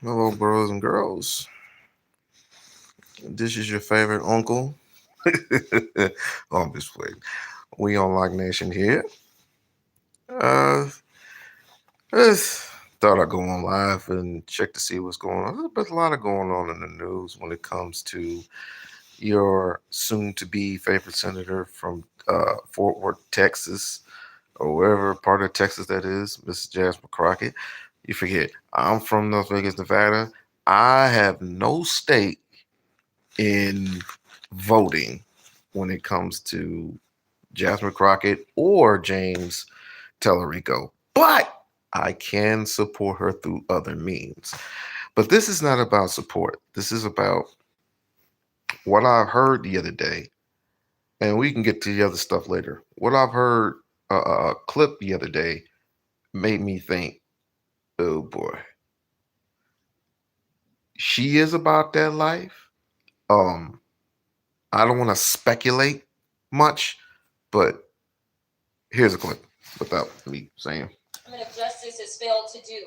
Hello, bros and girls. This is your favorite uncle. Oh, I'm just playing. We-On-Loc Nation here. Uh, just thought I'd go on live and check to see what's going on. There's a lot of going on in the news when it comes to your soon-to-be favorite senator from Fort Worth, Texas, or wherever part of Texas that is, Mrs. Jasmine Crockett. You forget, I'm from Las Vegas, Nevada. I have no stake in voting when it comes to Jasmine Crockett or James Tellerico, but I can support her through other means. But this is not about support. This is about what I heard the other day, and we can get to the other stuff later. What I've heard a clip the other day made me think, oh boy, she is about that life. Um, I don't want to speculate much, but here's a clip without me saying. Department of Justice has failed to do.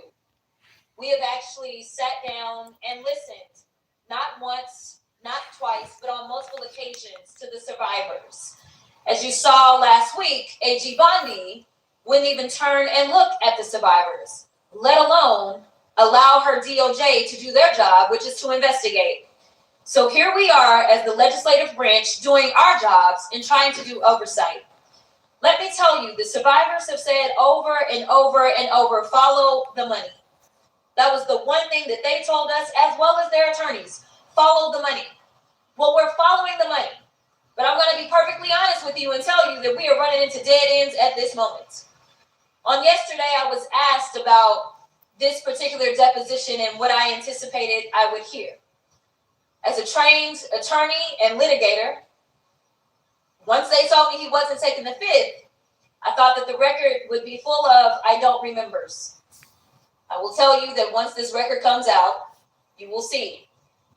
We have actually sat down and listened, not once, not twice, but on multiple occasions to the survivors. As you saw last week, A.G. Bondi wouldn't even turn and look at the survivors, let alone allow her DOJ to do their job, which is to investigate. So here we are as the legislative branch doing our jobs and trying to do oversight. Let me tell you, the survivors have said over and over and over, follow the money. That was the one thing that they told us, as well as their attorneys. Follow the money. Well, we're following the money. But I'm going to be perfectly honest with you and tell you that we are running into dead ends at this moment. On yesterday, I was asked about this particular deposition and what I anticipated I would hear. As a trained attorney and litigator, once they told me he wasn't taking the fifth, I thought that the record would be full of I don't remembers. I will tell you that once this record comes out, you will see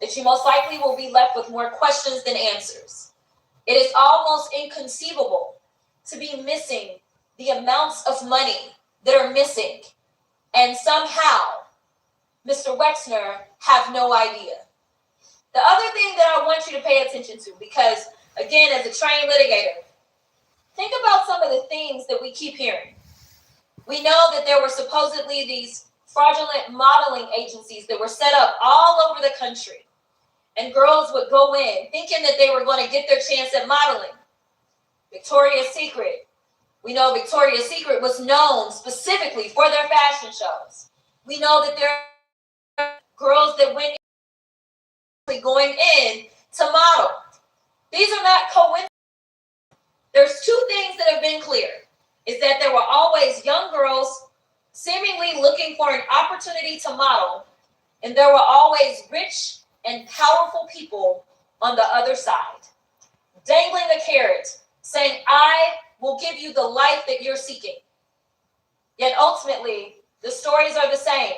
that you most likely will be left with more questions than answers. It is almost inconceivable to be missing the amounts of money that are missing, and somehow Mr. Wexner have no idea. The other thing that I want you to pay attention to, because again, as a trained litigator, think about some of the things that we keep hearing. We know that there were supposedly these fraudulent modeling agencies that were set up all over the country. And girls would go in thinking that they were going to get their chance at modeling. Victoria's Secret. We know Victoria's Secret was known specifically for their fashion shows. We know that there are girls that went going in to model. These are not coincidences. There's two things that have been clear, is that there were always young girls seemingly looking for an opportunity to model, and there were always rich and powerful people on the other side, dangling a carrot, saying, I will give you the life that you're seeking. Yet ultimately, the stories are the same.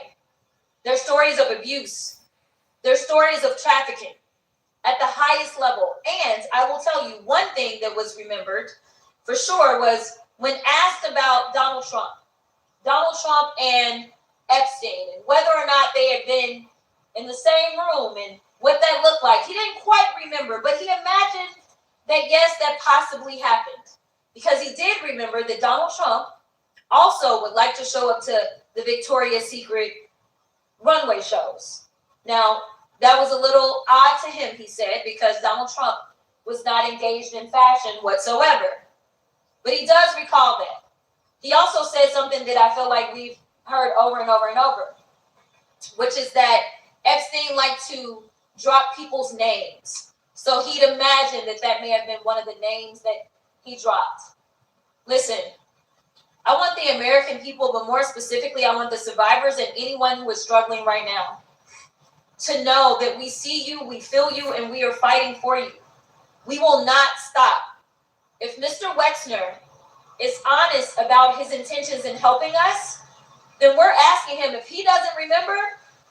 They're stories of abuse. They're stories of trafficking at the highest level. And I will tell you one thing that was remembered for sure was when asked about Donald Trump and Epstein, and whether or not they had been in the same room and what that looked like. He didn't quite remember, but he imagined that yes, that possibly happened, because he did remember that Donald Trump also would like to show up to the Victoria's Secret runway shows. Now, that was a little odd to him, he said, because Donald Trump was not engaged in fashion whatsoever. But he does recall that. He also said something that I feel like we've heard over and over and over, which is that Epstein liked to drop people's names. So he'd imagine that that may have been one of the names that he dropped. Listen, I want the American people, but more specifically, I want the survivors and anyone who is struggling right now to know that we see you, we feel you, and we are fighting for you. We will not stop. If Mr. Wexner is honest about his intentions in helping us, then we're asking him, if he doesn't remember,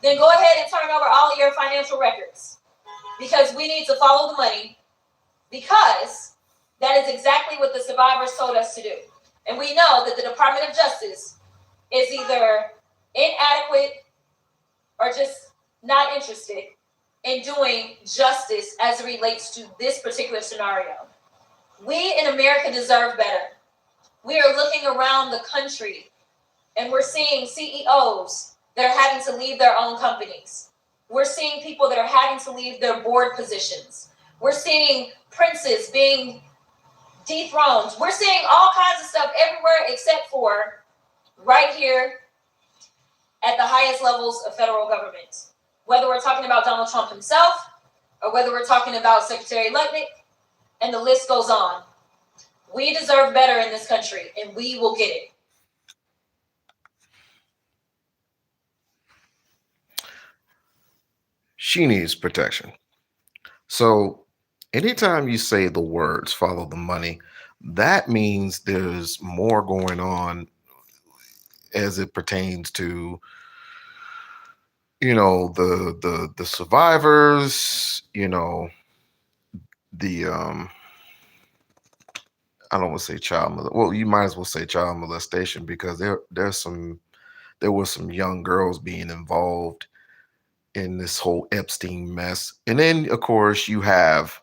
then go ahead and turn over all of your financial records, because we need to follow the money, because that is exactly what the survivors told us to do. And we know that the Department of Justice is either inadequate or just not interested in doing justice as it relates to this particular scenario. We in America deserve better. We are looking around the country and we're seeing CEOs that are having to leave their own companies. We're seeing people that are having to leave their board positions. We're seeing princes being dethroned. We're seeing all kinds of stuff everywhere except for right here at the highest levels of federal government. Whether we're talking about Donald Trump himself or whether we're talking about Secretary Lutnick, and the list goes on. We deserve better in this country, and we will get it. She needs protection. So anytime you say the words follow the money, that means there's more going on as it pertains to, the survivors, the I don't want to say well, you might as well say child molestation, because there were some young girls being involved in this whole Epstein mess. And then of course you have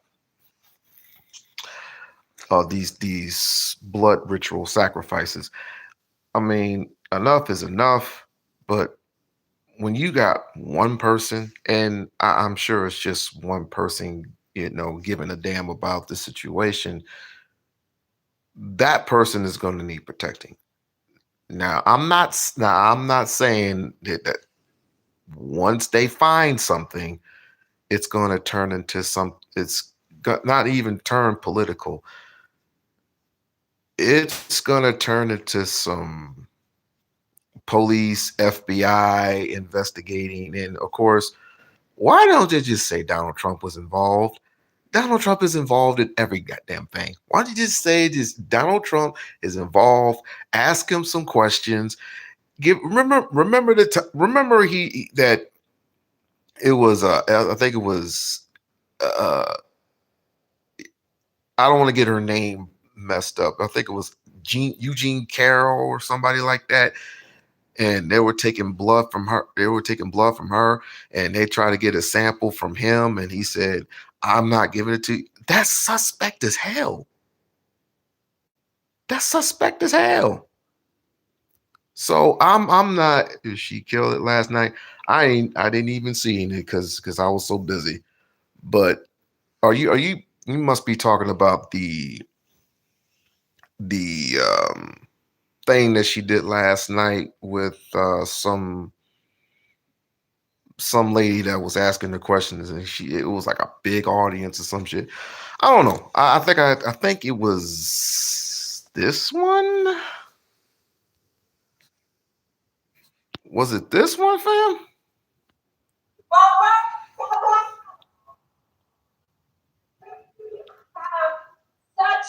these blood ritual sacrifices. I mean, enough is enough, but when you got one person, and I'm sure it's just one person, giving a damn about the situation, that person is going to need protecting. Now I'm not saying that once they find something, it's going to turn into not even turn political. It's going to turn into some police, FBI investigating. And of course, why don't they just say Donald Trump was involved? Donald Trump is involved in every goddamn thing. Why don't you just say just Donald Trump is involved? Ask him some questions. Remember that it was I think it was uh I don't want to get her name messed up. I think it was Eugene Carroll or somebody like that. And they were taking blood from her. And they tried to get a sample from him. And he said, "I'm not giving it to you." That's suspect as hell. That's suspect as hell. So I'm not. If she killed it last night, I didn't even see it because I was so busy. But you must be talking about the thing that she did last night with some lady that was asking the questions, and it was like a big audience or some shit. I don't know. I think it was this one. Was it this one, fam? Have such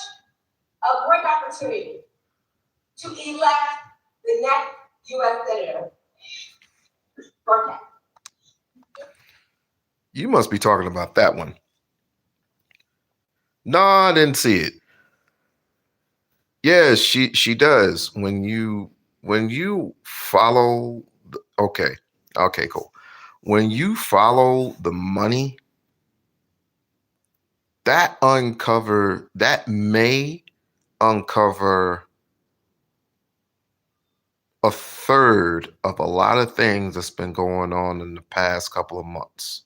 a great opportunity to elect the next U.S. Senator. You must be talking about that one. No, I didn't see it. Yes, she does. When you follow, okay, okay, cool. When you follow the money, that may uncover a third of a lot of things that's been going on in the past couple of months.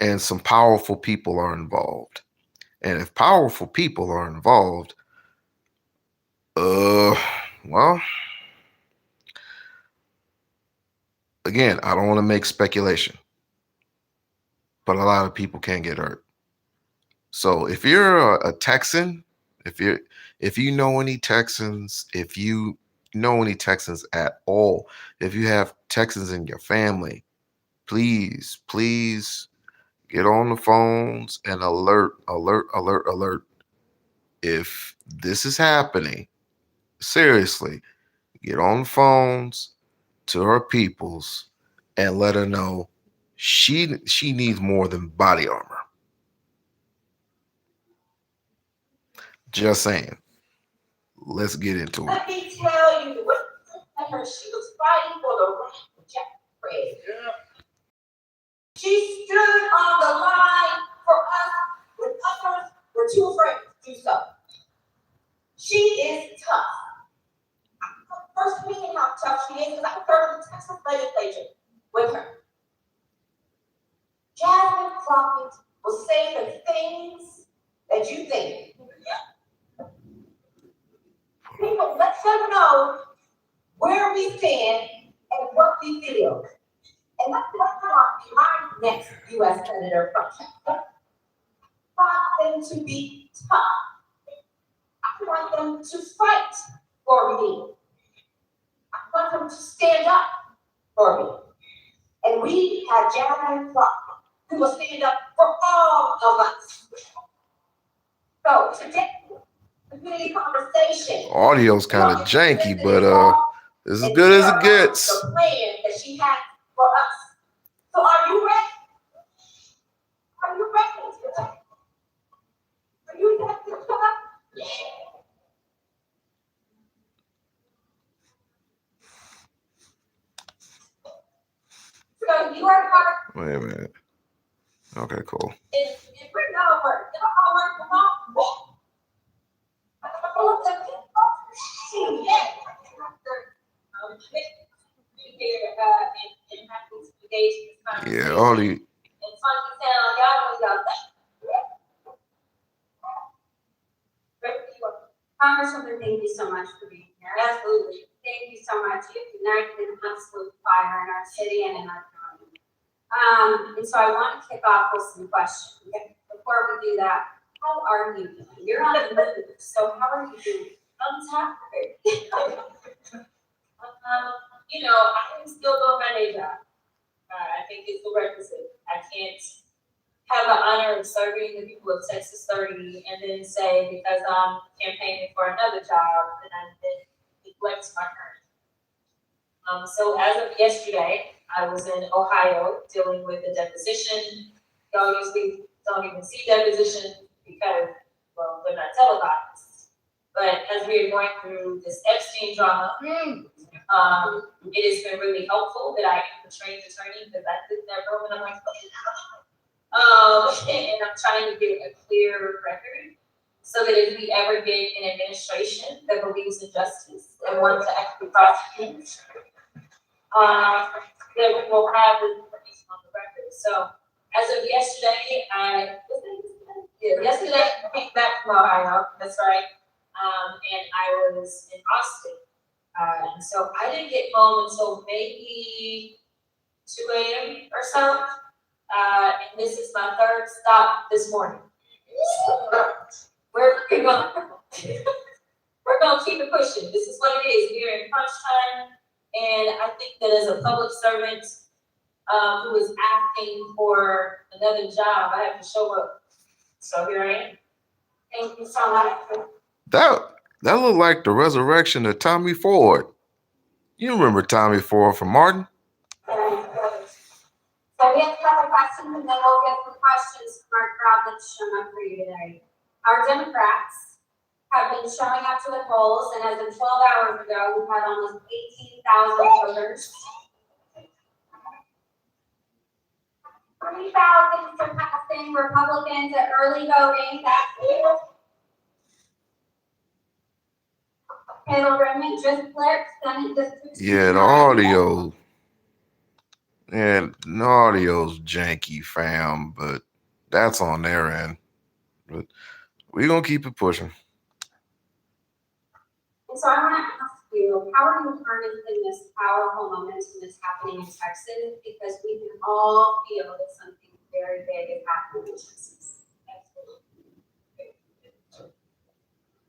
And some powerful people are involved. And if powerful people are involved, well, again, I don't want to make speculation, but a lot of people can get hurt. So if you're a Texan, if you know any Texans, if you know any Texans at all, if you have Texans in your family, please get on the phones and alert. If this is happening, seriously, get on the phones to her peoples and let her know she needs more than body armor. Just saying. Let's get into it. Let me tell you what her. She was fighting for the right to protect Fred. And that's what I want my next U.S. Senator from. I want them to be tough. I want them to fight for me. I want them to stand up for me. And we have Jasmine Crockett, who will stand up for all of us. So today, the community conversation. Audio's kind of janky, but it's as good as it gets. The plan that she has for us. So are you ready? Are you ready? Are you ready to come up? Yeah. So you are part. Wait a minute. Okay, cool. If we're not work, y'all work from home. Yeah, all the. Congresswoman, thank you so much for being here. Absolutely. Thank you so much. You've ignited an absolute fire in our city and in our county. And so I want to kick off with some questions. Before we do that, how are you doing? You're on the move, so how are you doing? I'm tired. I can still do my day job. I think it's the requisite. I can't have the honor of serving the people of Texas 30 and then say because I'm campaigning for another job that I'm then neglect my current. So as of yesterday, I was in Ohio dealing with a deposition. Y'all usually don't even see depositions because, well, they're not televised. But as we are going through this Epstein drama, it has been really helpful that I am a trained attorney because I sit in that room and I'm like, and I'm trying to get a clear record so that if we ever get an administration that believes in justice and wants to actually prosecute, that we will have this information on the record. So as of yesterday, I came back from Ohio, that's right, and I was in Austin. And so I didn't get home until maybe 2 a.m. or so. And this is my third stop this morning. We're gonna keep it pushing. This is what it is. We're in crunch time, and I think that as a public servant who is asking for another job, I have to show up. So here I am. Thank you so much. That looked like the resurrection of Tommy Ford. You remember Tommy Ford from Martin? So we have a couple questions, and then we'll get some questions from our crowd that's shown up for you today. Our Democrats have been showing up to the polls, and as of 12 hours ago, we've had almost 18,000 voters. 3,000 surpassing Republicans at early voting. Taylor Redmond just flipped Senate District. Yeah, the audio. Yeah, the audio's janky, fam, but that's on their end. But we're gonna keep it pushing. And so I want to ask you, how are you harnessing this powerful momentum that's happening in Texas? Because we can all feel that something very big is happening in Texas.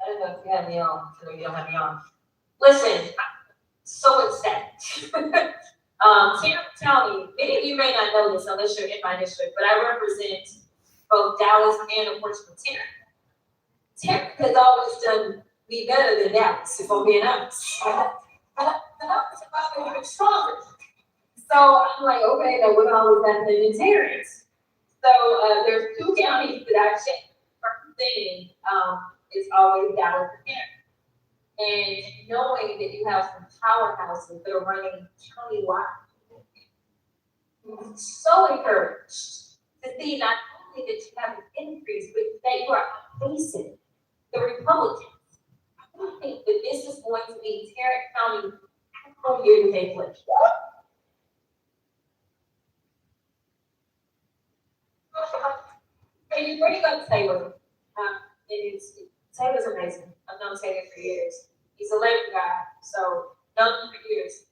I don't know if you have me on, so you don't have me on. Listen, I'm so upset. Tarrant County, many of you may not know this unless you're in my district, but I represent both Dallas and unfortunately Tarrant. Tarrant has always done me better than Dallas, if I'm being honest. Dallas is probably even stronger. So I'm like, okay, then what all is happening in Tarrant? So there's two counties that I check for thing. It's always Dallas and Tarrant. And knowing that you have some powerhouses that are running countywide, I'm so encouraged to see not only that you have an increase, but that you are outpacing the Republicans. I think that this is going to be Tarrant County whole year to take place. And you bring up Taylor. Taylor's amazing. I've known Taylor for years. He's a labor guy, so known him for years.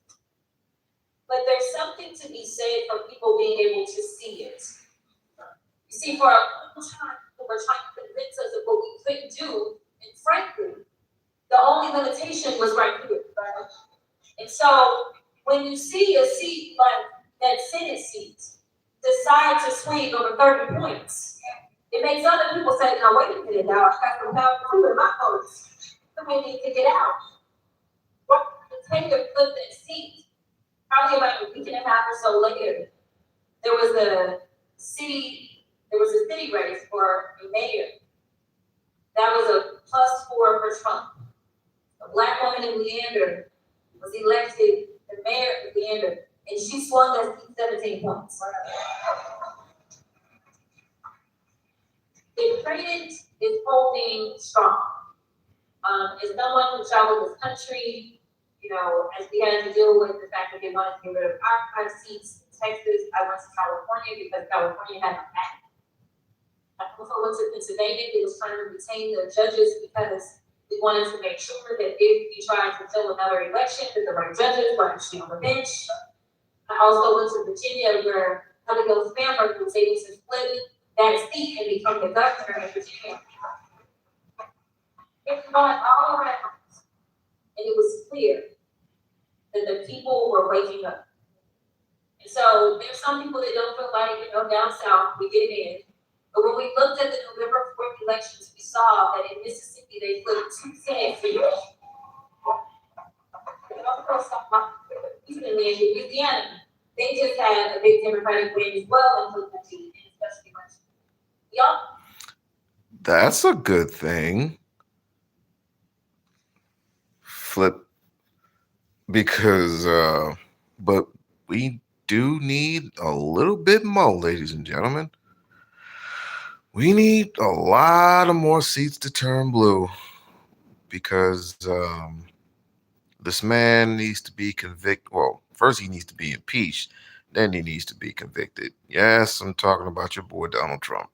But there's something to be said for being able to see it. You see, for a long time, people were trying to convince us of what we couldn't do, and frankly, the only limitation was right here. Right? And so, when you see a seat like that Senate seat decide to swing over 30 points, it makes other people say, "Now wait a minute, now I got some power too in my votes. Somebody needs to get out." What take to flip that seat? Probably about a week and a half or so later, there was a city race for a mayor. That was a +4 for Trump. A black woman in Leander was elected the mayor of Leander, and she swung that seat 17 points. It created this whole thing strong. As someone who traveled this country, as we had to deal with the fact that they wanted to get rid of our seats in Texas, I went to California because California had a map. I also went to Pennsylvania. They was trying to retain the judges because we wanted to make sure that if we tried to fill another election, that the right judges were actually on the bench. I also went to Virginia where Abigail Spanberg was able to flip that seat and become the governor of Virginia. It was going all around, and it was clear that the people were waking up. And so there's some people that don't feel like, down south, we get it in. But when we looked at the November 4th elections, we saw that in Mississippi, they flipped 2 Senate seats. Even in Louisiana, they just had a big Democratic win as well in flipping seats, especially much. Yup. That's a good thing. Flip, because, but we do need a little bit more, ladies and gentlemen. We need a lot of more seats to turn blue because this man needs to be convicted. Well, first he needs to be impeached, then he needs to be convicted. Yes, I'm talking about your boy Donald Trump.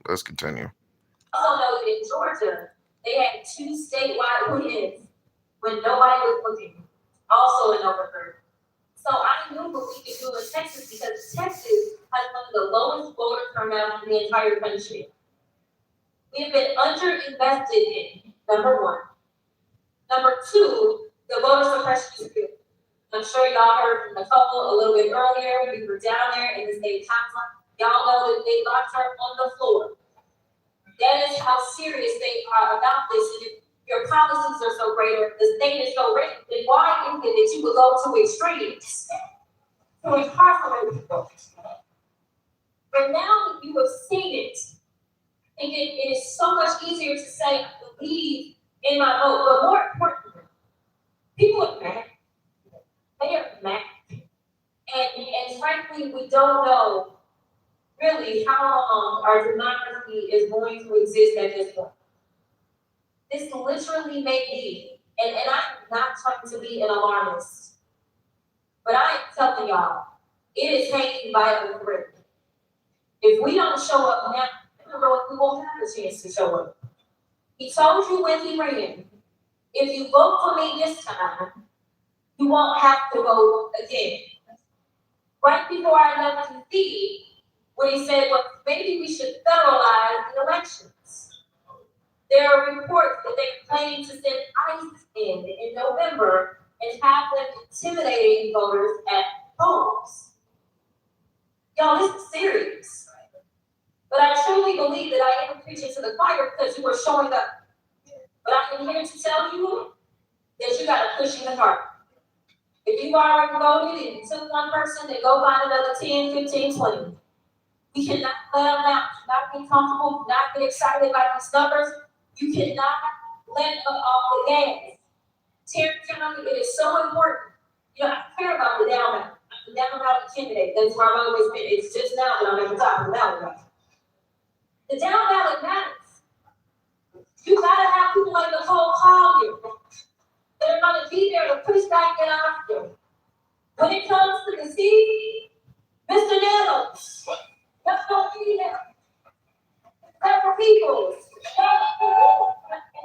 Let's continue. Also know that in Georgia, they had 2 statewide wins when nobody was looking, also in November. So I knew what we could do in Texas because Texas has one of the lowest voter turnout in the entire country. We have been underinvested in, number one. Number two, the voter suppression is good. I'm sure y'all heard from Nicole a little bit earlier. We were down there in the state council. Y'all know that they locked her on the floor. That is how serious they are about this. And if your policies are so great, or the state is so great, then why is it that you would go to extremes to incarcerate people? But now that you have seen it, I think it is so much easier to say, I believe in my vote. But more importantly, people are mad. They are mad. And frankly, we don't know really how long our democracy is going to exist at this point. This literally may be, and I'm not trying to be an alarmist, but I am telling y'all, it is hanging by a thread. If we don't show up now, I don't know if we won't have a chance to show up. He told you when he ran, if you vote for me this time, you won't have to vote again. Right before I left DC, when he said, well, maybe we should federalize the elections. There are reports that they're planning to send ICE in November and have them intimidating voters at polls. Y'all, this is serious. But I truly believe that I am preaching to the choir because you are showing up. But I am here to tell you that you got to push in the heart. If you've already voted and you took one person, then go find another 10, 15, 20. We cannot let them out. Do not be comfortable. Do not get excited about these numbers. You cannot let off the gas. Terry County, it is so important. I care about the down ballot. I'm the down ballot candidate. That's where I've always been. It's just now that I'm at the top of the ballot. The down ballot matters. You gotta have people like Nicole Collier that are gonna be there to push back and after. When it comes to the city, Mr. Nettles, let's go be there. Several people.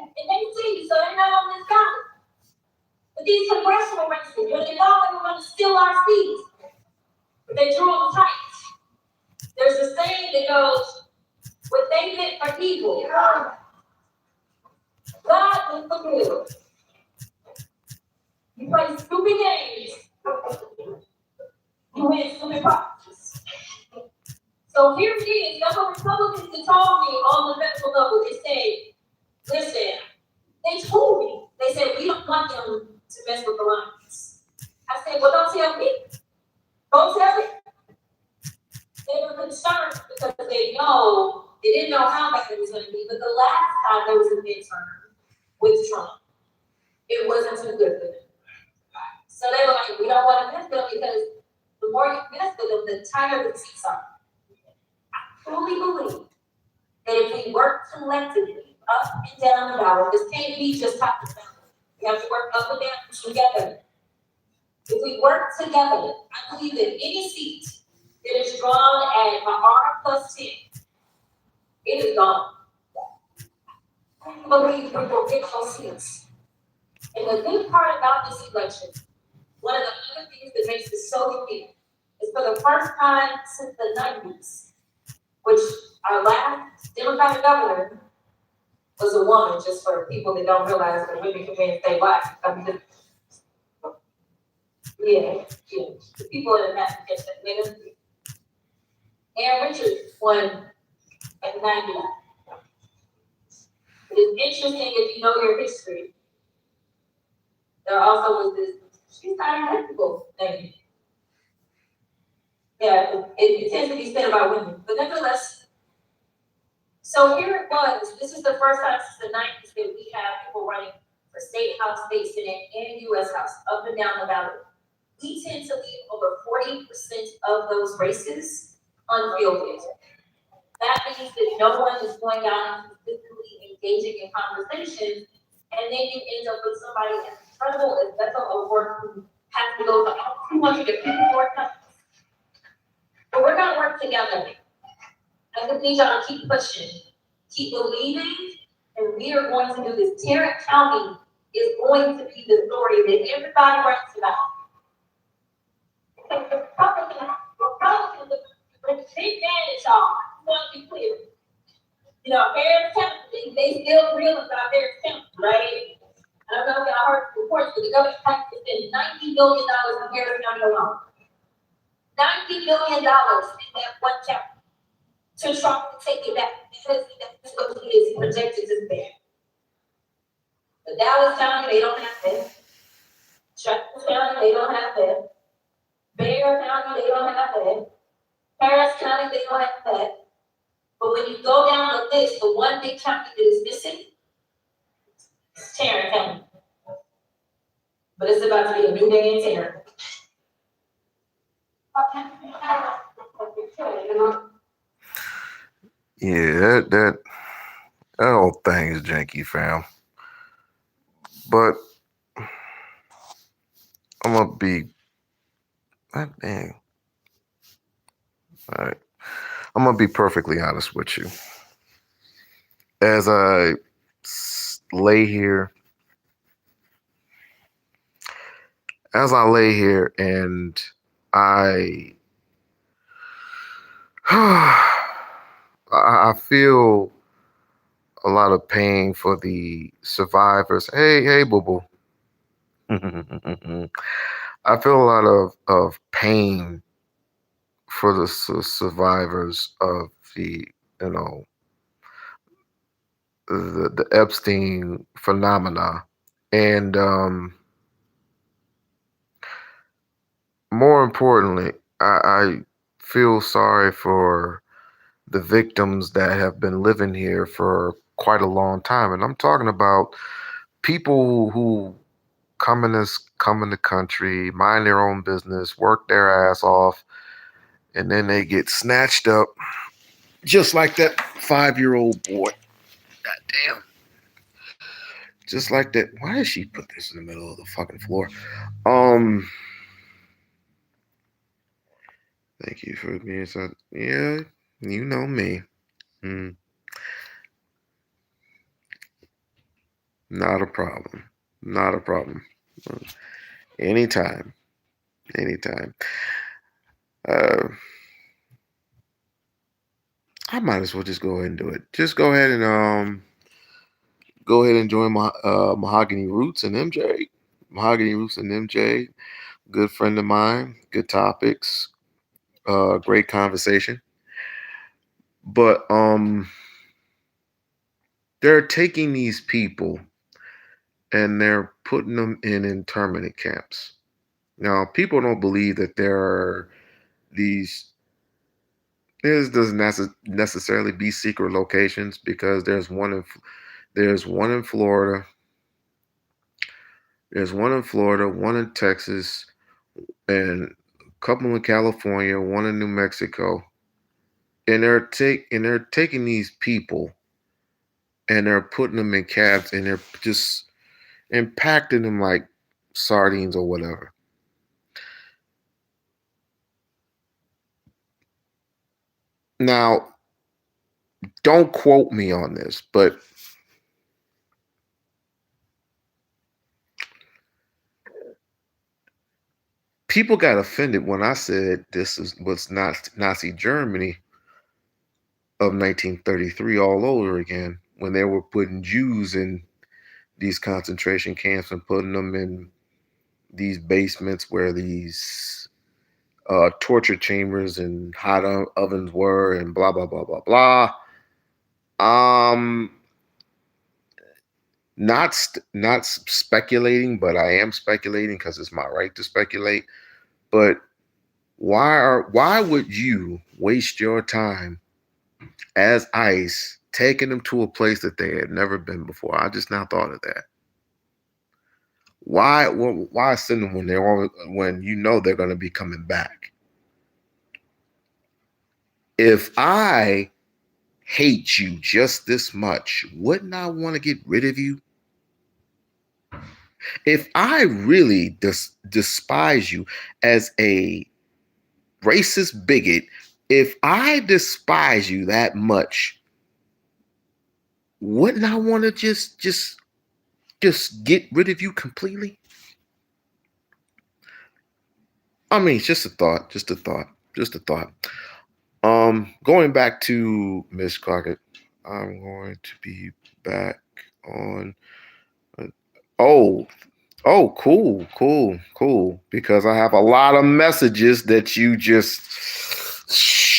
And they see, so they're not on this ballot. But these congressional races, when they thought they were going to steal our seats, they drew them tight. It goes, what they meant for evil, God meant for good. You play stupid games, you win stupid prizes. So here it is. Some Republicans that told me on the federal level, they said, listen, they told me, they said, we don't want them to mess with the lines. I said, well, don't tell me. Don't tell me. They were concerned because they didn't know how bad it was going to be. But the last time there was a midterm with Trump, it wasn't too good for them. So they were like, we don't want to mess with them because the more you mess with them, the tighter the seats are. I truly believe that if we work collectively, up and down the ballot, this can't be just top to down. We have to work up and down together. If we work together, I believe that any seat that is drawn at an R plus 10, it is gone. I believe we will get those seats. And the good part about this election, one of the other things that makes it so unique, is for the first time since the 90s, which our last Democratic governor was a woman, just for people that don't realize that women can win statewide. I mean, yeah. The people in the map catch that later. Aaron Richards won at 99. It is interesting if you know your history. There also was this, she's not a people thing. Yeah, it tends to be said about women. But nevertheless, so here it was. This is the first time since the 90s that we have people running for state house, state senate, and U.S. House, up and down the ballot. We tend to leave over 40% of those races unfielded. That means that no one is going out and physically engaging in conversations, and then you end up with somebody as incredible as Bethel O'Rourke who has to go to 254 times. But we're going to work together. I just need y'all to keep pushing, keep believing, and we are going to do this. Tarrant County is going to be the story that everybody writes about. Republicans are big mad at y'all. I want to be clear. You know, Harris County, they still real about Harris County, right? I don't know if y'all heard reports, but the government has to spend $90 million in Harris County alone. $90 million in that one county to try to take it back because that's what he is projected to spend. But Dallas County, they don't have that. Travis County, they don't have that. Bexar County, they don't have that. Harris County, they don't have that. But when you go down the list, the one big county that is missing is Tarrant County. But it's about to be a new day in Tarrant. Yeah, that whole thing is janky, fam. But I'm gonna be, dang. All right, I'm gonna be perfectly honest with you. As I lay here, and I, I feel a lot of pain for the survivors. Hey, boo boo. I feel a lot of pain for the survivors of the, you know, the Epstein phenomena. And more importantly, I feel sorry for the victims that have been living here for quite a long time. And I'm talking about people who come in the country, mind their own business, work their ass off, and then they get snatched up, just like that 5-year-old boy. God damn. Just like that. Why did she put this in the middle of the fucking floor? Thank you for being so. Yeah, you know me. Mm, not a problem. Not a problem. Anytime. Anytime. Uh, I might as well just go ahead and do it. Just go ahead and join my Mahogany Roots and MJ. Mahogany Roots and MJ, good friend of mine, good topics, great conversation. But they're taking these people and they're putting them in internment camps. Now, people don't believe that there are these. This doesn't necessarily be secret locations because there's one in Florida, one in Texas, and a couple in California, one in New Mexico, and they're taking these people and they're putting them in cabs and they're just impacting them like sardines or whatever. Now, don't quote me on this, but people got offended when I said was not Nazi Germany of 1933 all over again when they were putting Jews in these concentration camps and putting them in these basements where these torture chambers and hot ovens were and blah blah blah blah blah. Um, not speculating, but I am speculating because it's my right to speculate. But why would you waste your time as ICE taking them to a place that they had never been before? I just now thought of that. Why send them when you know they're going to be coming back? If I hate you just this much, wouldn't I want to get rid of you? If I really despise you as a racist bigot, if I despise you that much, wouldn't I want to just get rid of you completely? I mean, it's just a thought, just a thought, just a thought. Going back to Miss Crockett, I'm going to be back on. uh, Oh, oh, cool, cool, cool. Because I have a lot of messages that you just.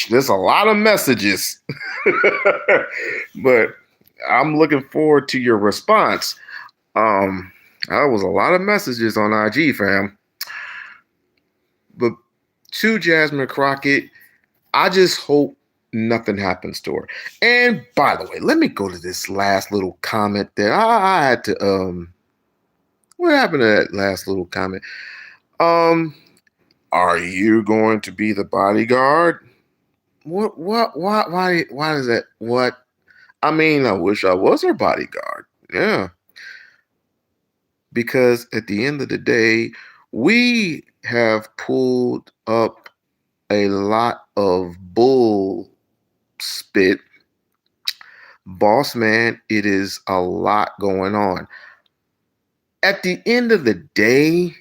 There's a lot of messages, but I'm looking forward to your response. That was a lot of messages on IG, fam. But to Jasmine Crockett, I just hope nothing happens to her. And by the way, let me go to this last little comment that I had to what happened to that last little comment? Um, are you going to be the bodyguard? Why is that? What? I mean, I wish I was her bodyguard. Yeah. Because at the end of the day, we have pulled up a lot of bull spit. Boss man, it is a lot going on. At the end of the day,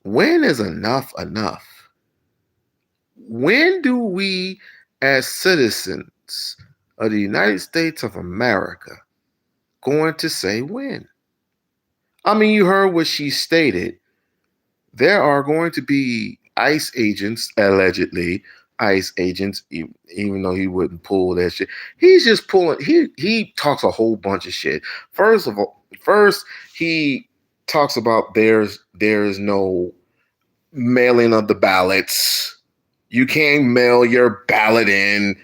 when is enough enough? When do we, as citizens of the United States of America, going to say when? I mean, you heard what she stated. There are going to be ICE agents, allegedly ICE agents, even though he wouldn't pull that shit. He's just pulling. He talks a whole bunch of shit. First he talks about there is no mailing of the ballots. You can't mail your ballot in.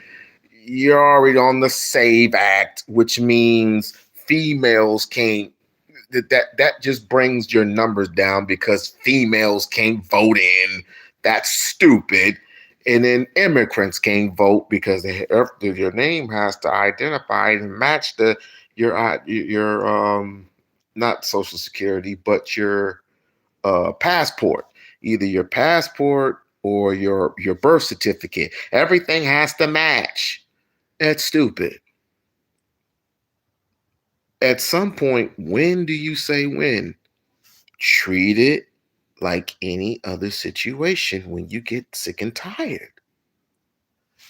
You're already on the Save Act, which means females can't. That just brings your numbers down because females can't vote in. That's stupid. And then immigrants can't vote because your name has to identify and match your not social security but your passport, either your passport or your birth certificate. Everything has to match. That's stupid. At some point, when do you say when? Treat it like any other situation when you get sick and tired.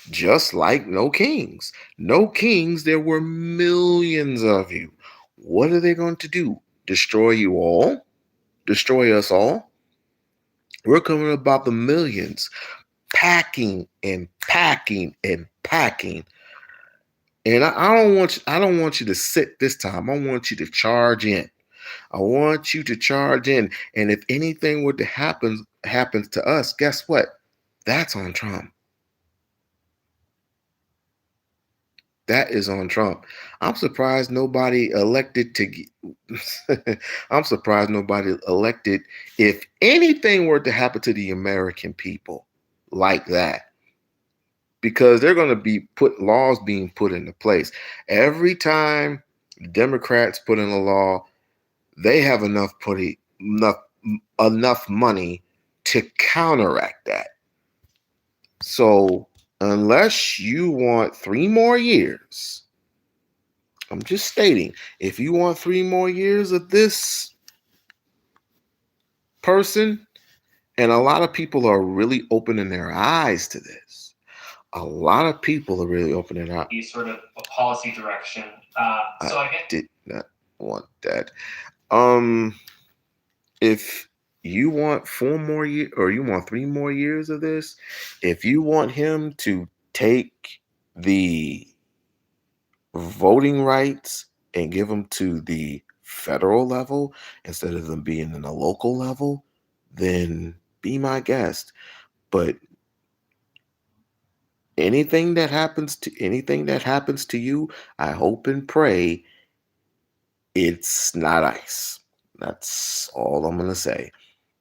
Just like no kings. No kings, there were millions of you. What are they going to do? Destroy you all? Destroy us all? We're coming about the millions, packing and packing and packing. And I don't want you to sit this time. I want you to charge in. I want you to charge in. And if anything were to happens to us, guess what? That's on Trump. That is on Trump. I'm surprised nobody elected to. I'm surprised nobody elected. If anything were to happen to the American people like that, because they're going to be put laws being put into place every time Democrats put in a law. They have enough money to counteract that. So unless you want 3 more years, I'm just stating, if you want 3 more years of this person, and a lot of people are really opening their eyes to this. A lot of people are really opening their eyes. Sort of a policy direction. I did not want that. Um, if you want 4 more years or you want 3 more years of this, if you want him to take the voting rights and give them to the federal level instead of them being in the local level, then be my guest. But anything that happens to you, I hope and pray it's not ICE. That's all I'm gonna say.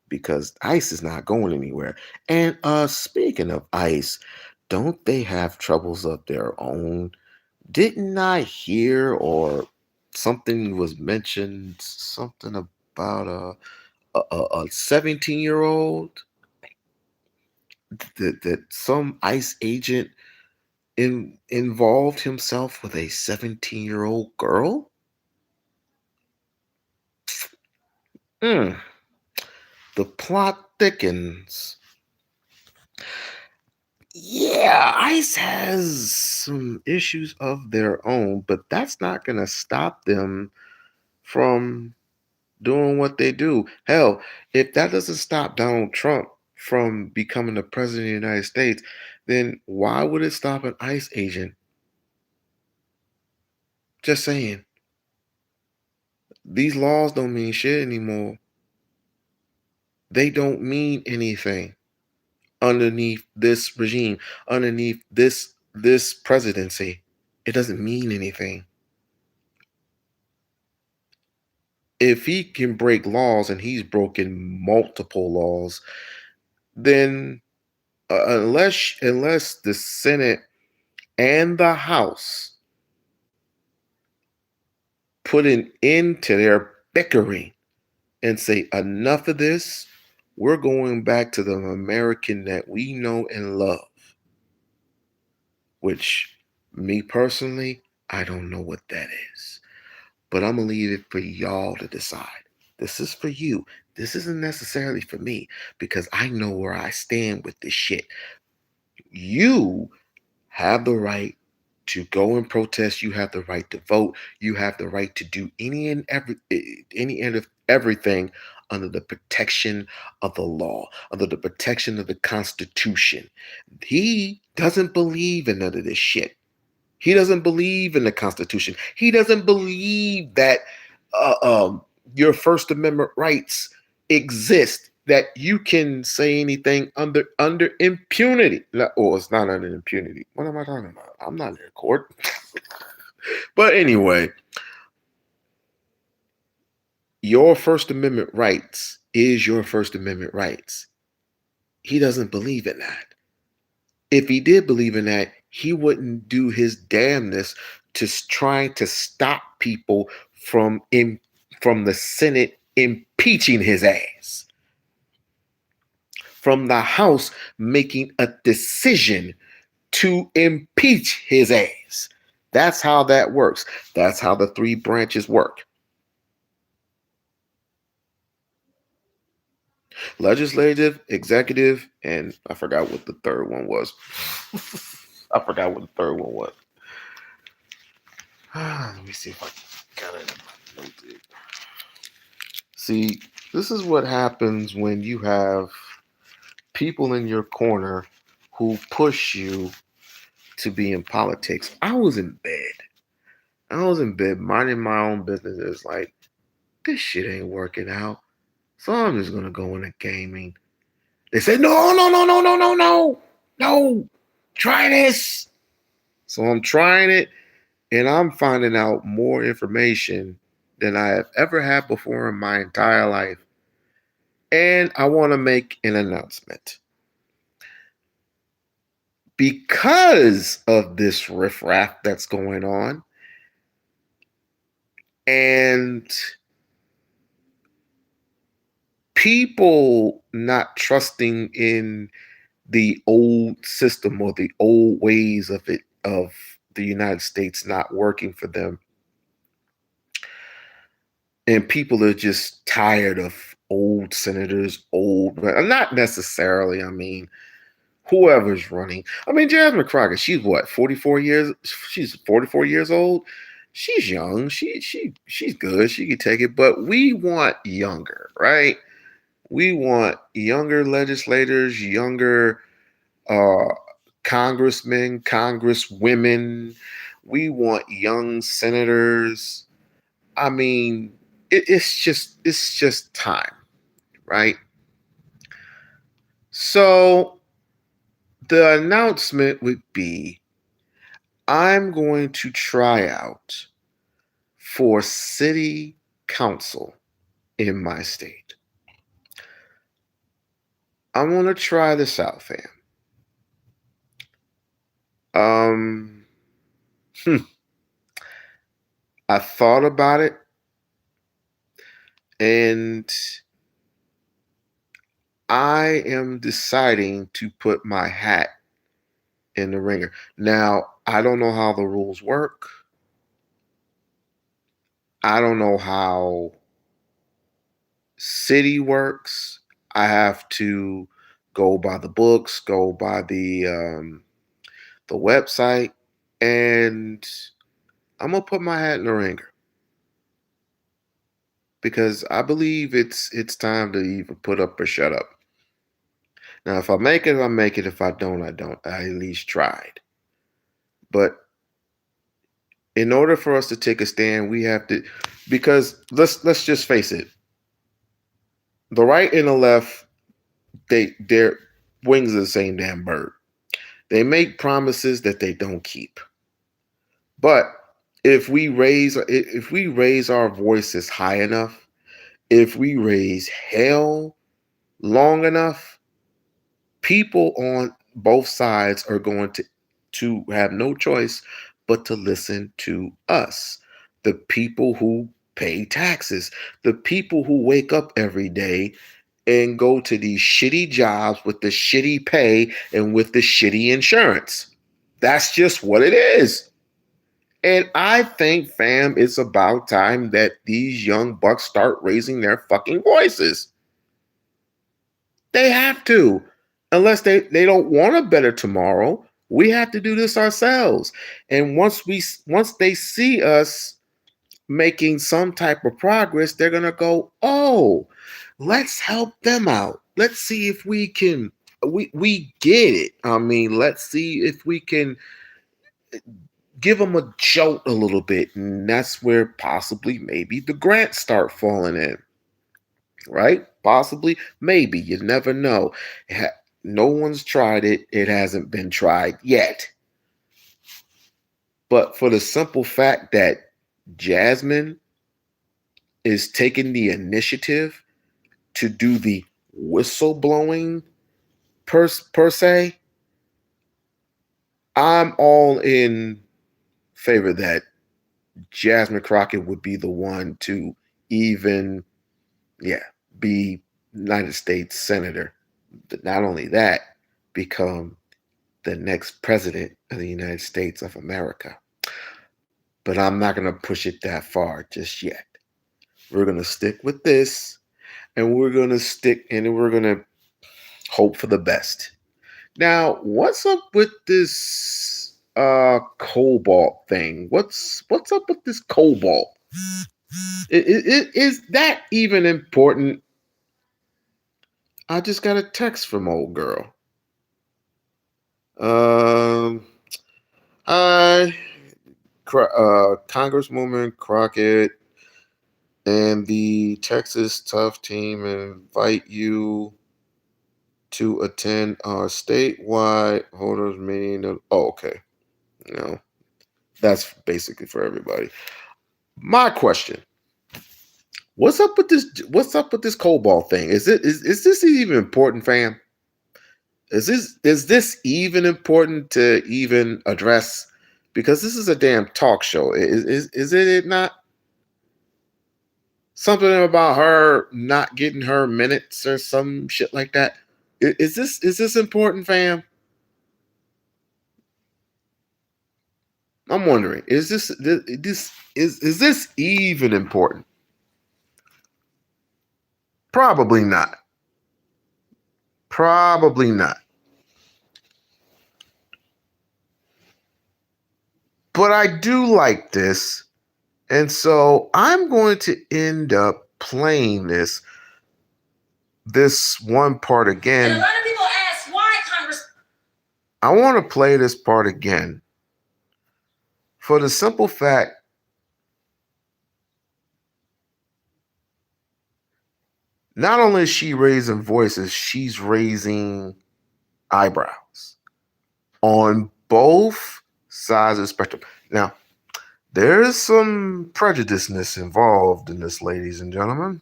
Because ICE is not going anywhere. And speaking of ICE, don't they have troubles of their own? Didn't I hear or something was mentioned something about a 17-year-old that some ICE agent involved himself with a 17-year-old girl? Mm, the plot thickens. Yeah, ICE has some issues of their own, but that's not going to stop them from doing what they do. Hell, if that doesn't stop Donald Trump from becoming the president of the United States, then why would it stop an ICE agent? Just saying. These laws don't mean shit anymore. They don't mean anything underneath this regime, underneath this presidency. It doesn't mean anything. If he can break laws and he's broken multiple laws, then unless the Senate and the House put an end to their bickering and say enough of this, we're going back to the American that we know and love, which me personally, I don't know what that is. But I'm going to leave it for y'all to decide. This is for you. This isn't necessarily for me because I know where I stand with this shit. You have the right to go and protest. You have the right to vote. You have the right to do any and everything under the protection of the law, under the protection of the Constitution. He doesn't believe in none of this shit. He doesn't believe in the Constitution. He doesn't believe that uh, um, your First Amendment rights exist. That you can say anything under impunity. Or it's not under impunity. What am I talking about? I'm not in court. But anyway, your First Amendment rights is your First Amendment rights. He doesn't believe in that. If he did believe in that, he wouldn't do his damnness to trying to stop people from the Senate impeaching his ass, from the House making a decision to impeach his ass. That's how that works. That's how the three branches work. Legislative, executive, and I forgot what the third one was. I forgot what the third one was. Let me see if I got it in my notes. See, this is what happens when you have people in your corner who push you to be in politics. I was in bed. I was in bed minding my own business. It's like, this shit ain't working out. So I'm just gonna go into gaming. They said, no, no, no, no, no, no, no, no, try this. So I'm trying it, and I'm finding out more information than I have ever had before in my entire life. And I want to make an announcement. Because of this riffraff that's going on, and people not trusting in the old system or the old ways of the United States not working for them, and people are just tired of old senators, not necessarily, I mean, whoever's running. I mean, Jasmine Crockett, she's what, 44 years? She's 44 years old. She's young. She's good. She can take it. But we want younger, right? We want younger legislators, younger uh, congressmen, congresswomen. We want young senators. I mean, it's just time, right? So the announcement would be, I'm going to try out for city council in my state. I want to try this out, fam. Um, hmm, I thought about it, and I am deciding to put my hat in the ringer. Now, I don't know how the rules work. I don't know how city works. I have to go by the books, go by the website, and I'm gonna put my hat in the ringer because I believe it's time to either put up or shut up. Now, if I make it, I make it. If I don't, I don't. I at least tried. But in order for us to take a stand, we have to, because let's just face it, the right and the left, they're wings of the same damn bird. They make promises that they don't keep. But if we raise our voices high enough, if we raise hell long enough, people on both sides are going to have no choice but to listen to us. The people who pay taxes, the people who wake up every day and go to these shitty jobs with the shitty pay and with the shitty insurance. That's just what it is. And I think, fam, it's about time that these young bucks start raising their fucking voices. They have to. Unless they don't want a better tomorrow, we have to do this ourselves. And once they see us making some type of progress, they're gonna go, oh, let's help them out. Let's see if we can we get it. I mean, let's see if we can give them a jolt a little bit. And that's where possibly maybe the grants start falling in. Right? Possibly, maybe. You never know. No one's tried it. It hasn't been tried yet. But for the simple fact that Jasmine is taking the initiative to do the whistleblowing per se, I'm all in favor that Jasmine Crockett would be the one to even, yeah, be United States Senator. But not only that, become the next president of the United States of America. But I'm not going to push it that far just yet. We're going to stick with this, and we're going to stick and we're going to hope for the best. Now, what's up with this cobalt thing. What's up with this cobalt? Is that even important? I just got a text from old girl. Um, I, Congresswoman Crockett and the Texas Tough Team invite you to attend our statewide voters meeting. Oh, okay. No, that's basically for everybody. My question: what's up with this? What's up with this cobalt thing? Is this even important, fam? Is this even important to even address? Because this is a damn talk show. Is it not? Something about her not getting her minutes or some shit like that. Is this important, fam? I'm wondering. Is this even important? Probably not. Probably not. But I do like this, and so I'm going to end up playing this one part again. And a lot of people ask why Congress. I want to play this part again for the simple fact not only is she raising voices, she's raising eyebrows on both sides of the spectrum. Now, there is some prejudiceness involved in this, ladies and gentlemen,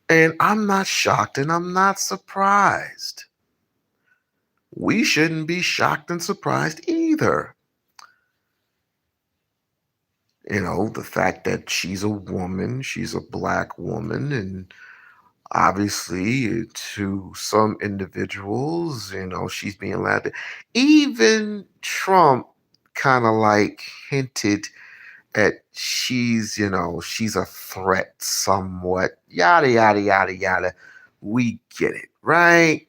and I'm not shocked and I'm not surprised. We shouldn't be shocked and surprised either. You know, the fact that she's a woman, she's a black woman, and obviously to some individuals, she's being allowed to. Even Trump kind of like hinted at she's a threat somewhat, yada, yada, yada, yada. We get it, right?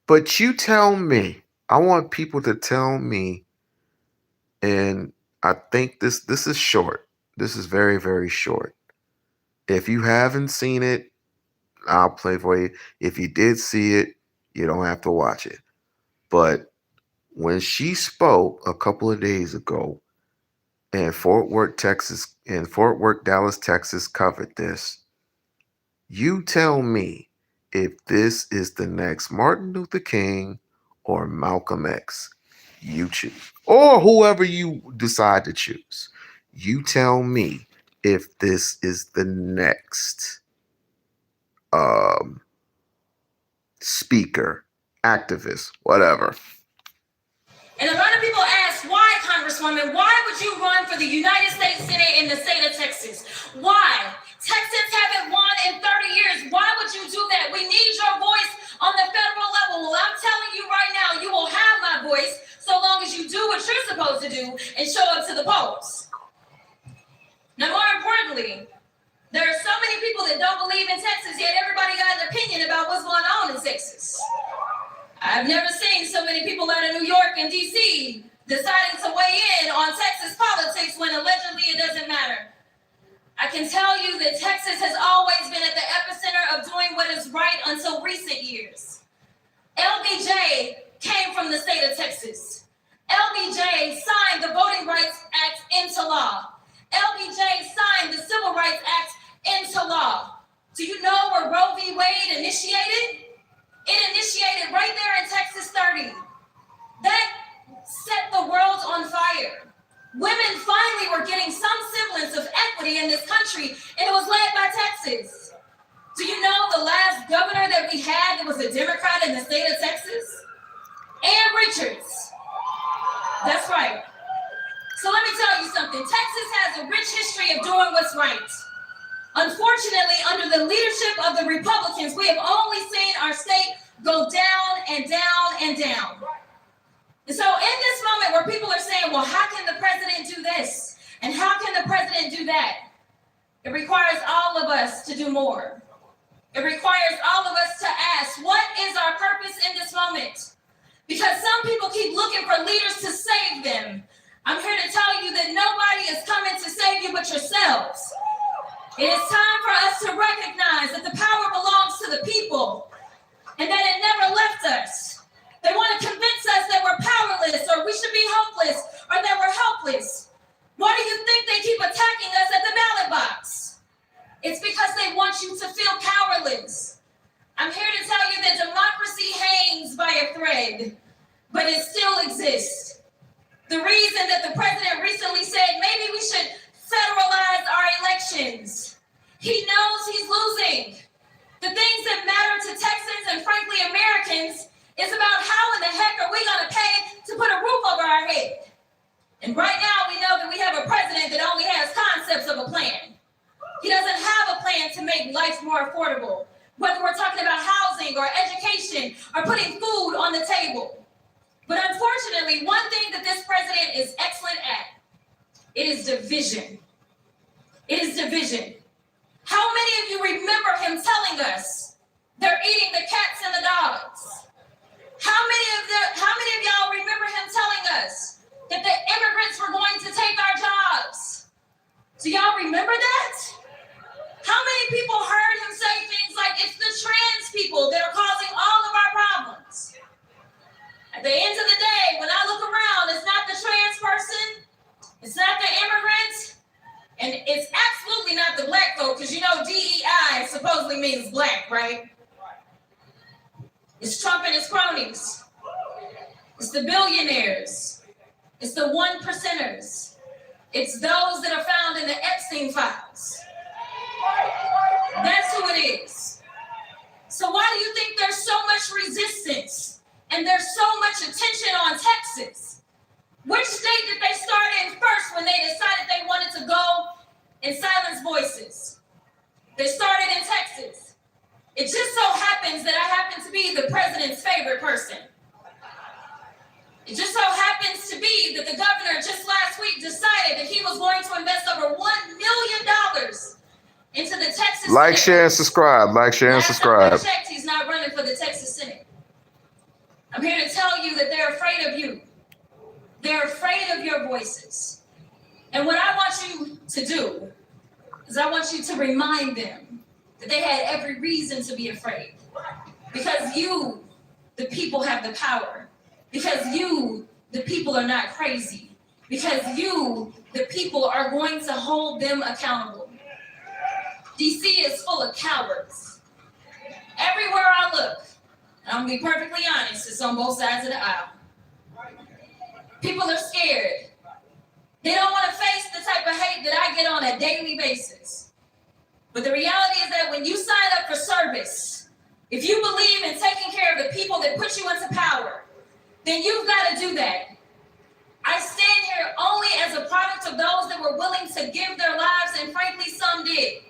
But you tell me, I want people to tell me, and I think this is short. This is very, very short. If you haven't seen it, I'll play for you. If you did see it, you don't have to watch it. But when she spoke a couple of days ago in Fort Worth, Texas, in Fort Worth, Dallas, Texas, covered this, you tell me if this is the next Martin Luther King or Malcolm X. You choose. Or whoever you decide to choose. You tell me if this is the next um, speaker, activist, whatever. And a lot of people ask, why, Congresswoman, why would you run for the United States Senate in the state of Texas? Why? Texans haven't won in 30 years. Why would you do that? We need your voice on the federal level. Well, I'm telling you right now, you will have my voice so long as you do what you're supposed to do and show up to the polls. Now, more importantly, there are so many people that don't believe in Texas, yet everybody got an opinion about what's going on in Texas. I've never seen so many people out of New York and D.C. deciding to weigh in on Texas politics when allegedly it doesn't matter. I can tell you that Texas has always been at the epicenter of doing what is right until recent years. LBJ came from the state of Texas. LBJ signed the Voting Rights Act into law. LBJ signed the Civil Rights Act into law. Do you know where Roe v. Wade initiated? It initiated right there in Texas 30. That set the world on fire. Women finally were getting some semblance of equity in this country, and it was led by Texas. Do you know the last governor that we had that was a Democrat in the state of Texas? Ann Richards. That's right. So let me tell you something. Texas has a rich history of doing what's right. Unfortunately, under the leadership of the Republicans, we have only seen our state go down and down and down. And so in this moment where people are saying, well, how can the president do this? And how can the president do that? It requires all of us to do more. It requires all of us to ask, what is our purpose in this moment? Because some people keep looking for leaders to save them. I'm here to tell you that nobody is coming to save you but yourselves. It is time for us to recognize that the power belongs to the people and that it never left us. They want to convince us that we're powerless or we should be hopeless or that we're helpless. Why do you think they keep attacking us at the ballot box? It's because they want you to feel powerless. I'm here to tell you that democracy hangs by a thread, but it still exists. The reason that the president recently said maybe we should federalize our elections, he knows he's losing. The things that matter to Texans and frankly Americans is about how in the heck are we going to pay to put a roof over our head. And right now we know that we have a president that only has concepts of a plan. He doesn't have a plan to make life more affordable, whether we're talking about housing or education or putting food on the table. But unfortunately, one thing that this president is excellent at, it is division. It is division. How many of you remember him telling us they're eating the cats and the dogs? How many of y'all remember him telling us that the immigrants were going to take our jobs? Do y'all remember that? How many people heard him say things like it's the trans people that are causing all of our problems? At the end of the day, when I look around, it's not the trans person, it's not the immigrant, and it's absolutely not the black folk, because you know DEI supposedly means black, right? It's Trump and his cronies. It's the billionaires. It's the 1%ers. It's those that are found in the Epstein files. That's who it is. So why do you think there's so much resistance and there's so much attention on Texas? Which state did they start in first when they decided they wanted to go and silence voices? They started in Texas. It just so happens that I happen to be the president's favorite person. It just so happens to be that the governor just last week decided that he was going to invest over $1 million into the Texas Like, Senate. share, and subscribe. Like, share, and Last subscribe. time I checked, he's not running for the Texas Senate. I'm here to tell you that they're afraid of you. They're afraid of your voices. And what I want you to do is I want you to remind them that they had every reason to be afraid. Because you, the people, have the power. Because you, the people, are not crazy. Because you, the people, are going to hold them accountable. DC is full of cowards. Everywhere I look, and I'm going to be perfectly honest, it's on both sides of the aisle. People are scared. They don't want to face the type of hate that I get on a daily basis. But the reality is that when you sign up for service, if you believe in taking care of the people that put you into power, then you've got to do that. I stand here only as a product of those that were willing to give their lives, and frankly, some did.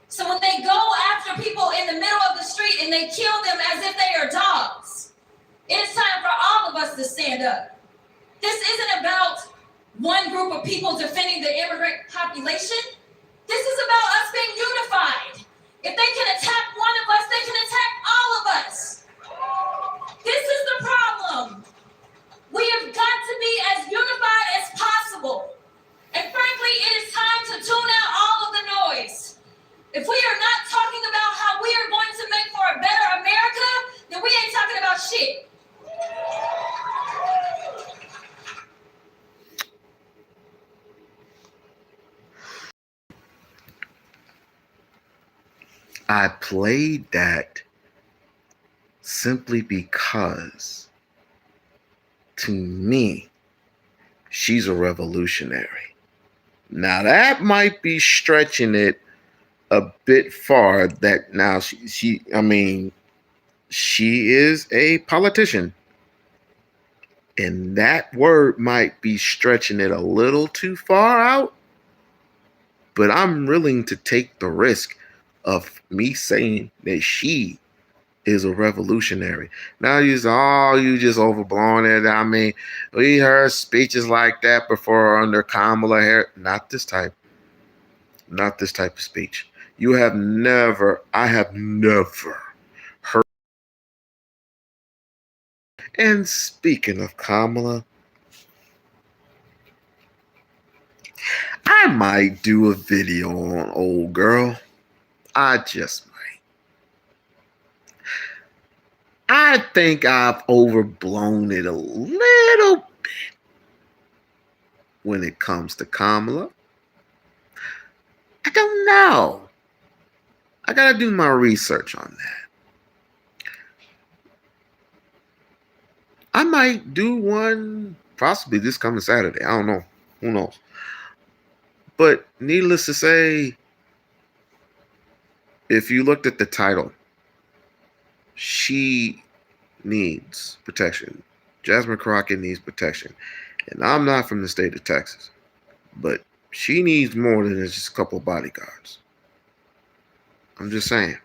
So when they go after people in the middle of the street and they kill them as if they are dogs, it's time for all of us to stand up. This isn't about one group of people defending the immigrant population. This is about us being unified. If they can attack one of us, they can attack all of us. This is the problem. We have got to be as unified as possible. And frankly, it is time to tune out all of the noise. If we are not talking about how we are going to make for a better America, then we ain't talking about shit. I played that simply because, to me, she's a revolutionary. Now, that might be stretching it a bit far. That now she is a politician. And that word might be stretching it a little too far out. But I'm willing to take the risk of me saying that she is a revolutionary. Now you just overblowing it. I mean, we heard speeches like that before under Kamala Harris. Not this type of speech. I have never heard And speaking of Kamala, I might do a video on old girl. I just might. I think I've overblown it a little bit when it comes to Kamala. I don't know. I gotta do my research on that. I might do one possibly this coming Saturday. I don't know. Who knows? But needless to say, if you looked at the title, she needs protection. Jasmine Crockett needs protection. And I'm not from the state of Texas, but she needs more than just a couple of bodyguards. I'm just saying.